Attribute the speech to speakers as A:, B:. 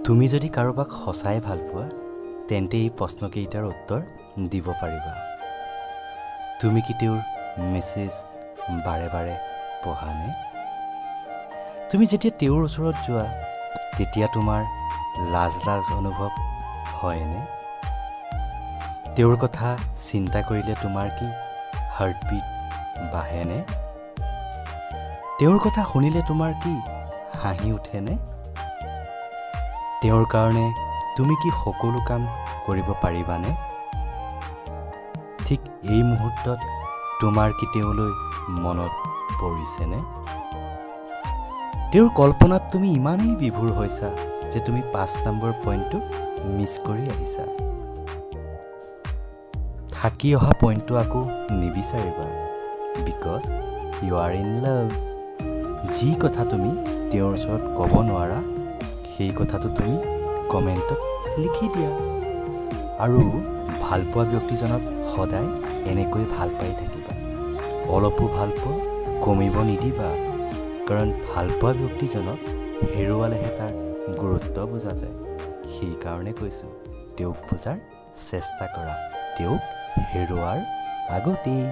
A: তুমি যদি কাৰোবাক সঁচাই ভাল পোৱা তেন্তে এই প্ৰশ্নকেইটাৰ উত্তৰ দিব পাৰিবা। তুমি কি তেওঁৰ মেছেজ বাৰে বাৰে পঢ়ানে? তুমি যেতিয়া তেওঁৰ ওচৰত যোৱা তেতিয়া তোমাৰ লাজ অনুভৱ হয়নে? তেওঁৰ কথা চিন্তা কৰিলে তোমাৰ কি হাৰ্টবিট বাঢ়েনে? তেওঁৰ কথা শুনিলে তোমাৰ কি হাঁহি উঠেনে? তেওঁৰ কাৰণে তুমি কি সকলো কাম কৰিব পাৰিবানে? ঠিক এই মুহূৰ্তত তোমাৰ কি তেওঁলৈ মনত পৰিছেনে? তেওঁৰ কল্পনাত তুমি ইমানেই বিভোৰ হৈছা যে তুমি 5 নম্বৰ পইণ্টটো মিছ কৰি আহিছা। থাকি অহা পইণ্টটো আকৌ নিবিচাৰিবা, because you are in love. যি কথা তুমি তেওঁৰ ওচৰত ক'ব নোৱাৰা সেই কথাটো তুমি কমেণ্টত লিখি দিয়া। আৰু ভালপোৱা ব্যক্তিজনক সদায় এনেকৈ ভাল পাই থাকিবা। অলপো ভালপোৱা কমিব নিদিবা, কাৰণ ভালপোৱা ব্যক্তিজনক হেৰুৱালেহে তাৰ গুৰুত্ব বুজা যায়। সেইকাৰণে কৈছোঁ, তেওঁক বুজাৰ চেষ্টা কৰা, তেওঁক হেৰুৱাৰ আগতেই।